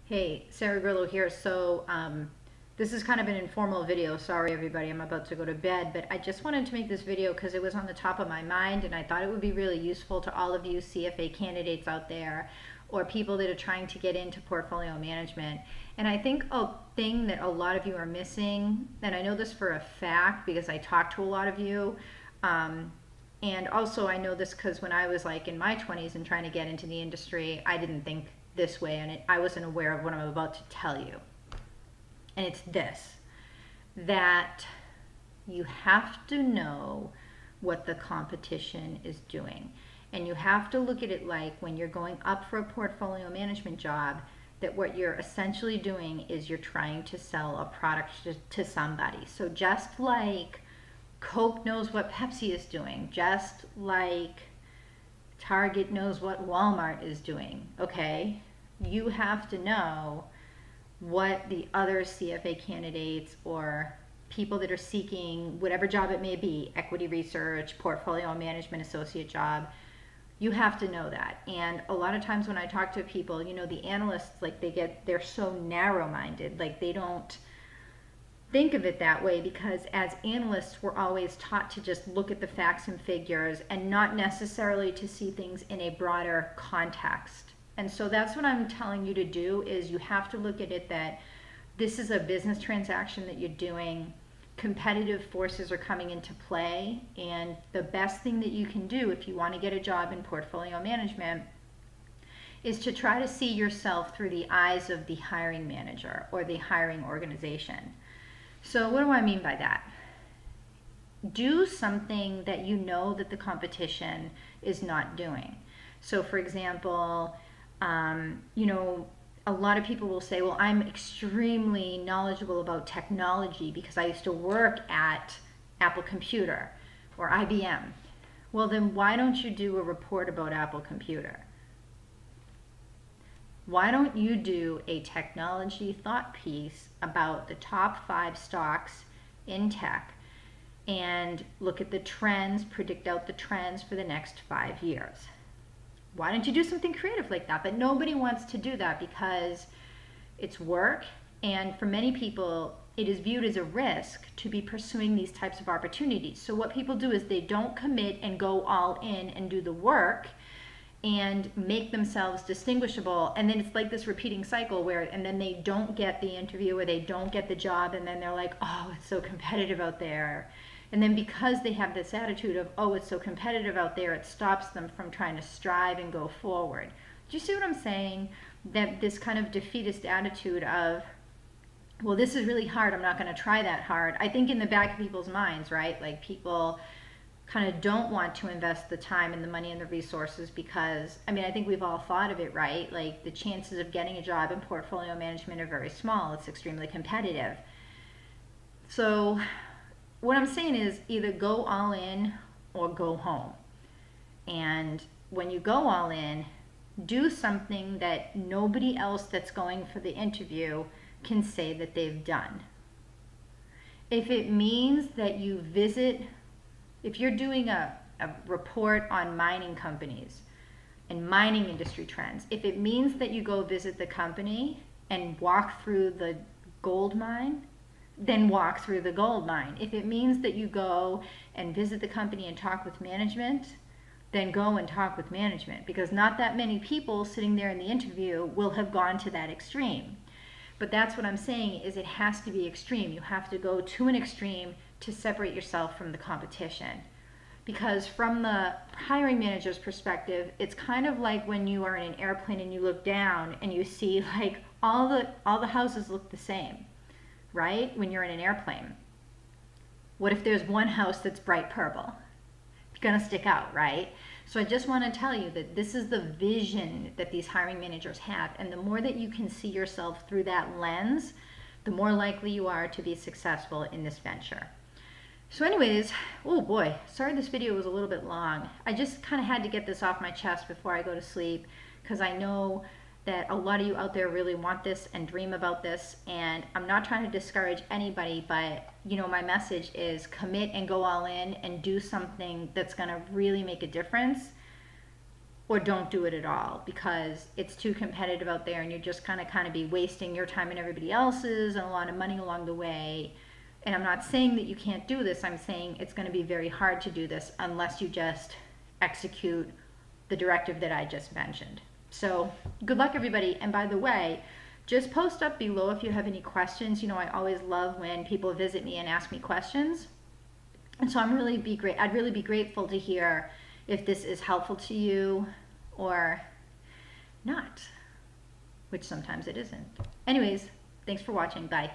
Hey, Sarah Grillo here. This is kind of an informal video. Sorry, everybody, I'm about to go to bed, but I just wanted to make this video because it was on the top of my mind and I thought it would be really useful to all of you CFA candidates out there or people that are trying to get into portfolio management. And I think a thing that a lot of you are missing, and I know this for a fact because I talked to a lot of you, and also I know this because when I was like in my 20s and trying to get into the industry, I didn't think this way and I wasn't aware of what I'm about to tell you. And it's this, that you have to know what the competition is doing. And you have to look at it like when you're going up for a portfolio management job, that what you're essentially doing is you're trying to sell a product to somebody. So just like Coke knows what Pepsi is doing, just like Target knows what Walmart is doing, okay? You have to know what the other CFA candidates or people that are seeking whatever job it may be, equity research, portfolio management associate job, you have to know that. And a lot of times when I talk to people, you know, the analysts, like they're so narrow-minded, like they don't think of it that way because as analysts, we're always taught to just look at the facts and figures and not necessarily to see things in a broader context. And so that's what I'm telling you to do, is you have to look at it that this is a business transaction that you're doing. Competitive forces are coming into play, and the best thing that you can do if you want to get a job in portfolio management is to try to see yourself through the eyes of the hiring manager or the hiring organization. So what do I mean by that? Do something that you know that the competition is not doing. So for example, you know, a lot of people will say, well, I'm extremely knowledgeable about technology because I used to work at Apple Computer or IBM. Well, then why don't you do a report about Apple Computer? Why don't you do a technology thought piece about the top 5 stocks in tech and look at the trends, predict out the trends for the next 5 years? Why don't you do something creative like that? But nobody wants to do that because it's work, and for many people it is viewed as a risk to be pursuing these types of opportunities. So what people do is they don't commit and go all in and do the work and make themselves distinguishable, and then it's like this repeating cycle where, and then they don't get the interview or they don't get the job, and then they're like, oh, it's so competitive out there. And then because they have this attitude of, oh, it's so competitive out there, it stops them from trying to strive and go forward. Do you see what I'm saying? That this kind of defeatist attitude of, well, this is really hard, I'm not going to try that hard. I think in the back of people's minds, right? Like people kind of don't want to invest the time and the money and the resources because, I mean, I think we've all thought of it, right? Like the chances of getting a job in portfolio management are very small. It's extremely competitive. So what I'm saying is either go all in or go home. And when you go all in, do something that nobody else that's going for the interview can say that they've done. If it means that you visit, if you're doing a report on mining companies and mining industry trends, if it means that you go visit the company and walk through the gold mine, then walk through the gold mine. If it means that you go and visit the company and talk with management, then go and talk with management, because not that many people sitting there in the interview will have gone to that extreme. But that's what I'm saying, is it has to be extreme. You have to go to an extreme to separate yourself from the competition. Because from the hiring manager's perspective, it's kind of like when you are in an airplane and you look down and you see like all the houses look the same, right? When you're in an airplane. What if there's one house that's bright purple? It's gonna stick out, right? So I just want to tell you that this is the vision that these hiring managers have, and the more that you can see yourself through that lens, the more likely you are to be successful in this venture. So anyways, oh boy, sorry this video was a little bit long. I just kind of had to get this off my chest before I go to sleep, because I know that a lot of you out there really want this and dream about this, and I'm not trying to discourage anybody, but you know, my message is commit and go all in and do something that's going to really make a difference. or don't do it at all, because it's too competitive out there and you're just kind of be wasting your time and everybody else's and a lot of money along the way. And I'm not saying that you can't do this. I'm saying it's going to be very hard to do this unless you just execute the directive that I just mentioned. So good luck, everybody. And by the way, just post up below if you have any questions. You know, I always love when people visit me and ask me questions. And so I'd really be grateful to hear if this is helpful to you or not, which sometimes it isn't. Anyways, thanks for watching. Bye.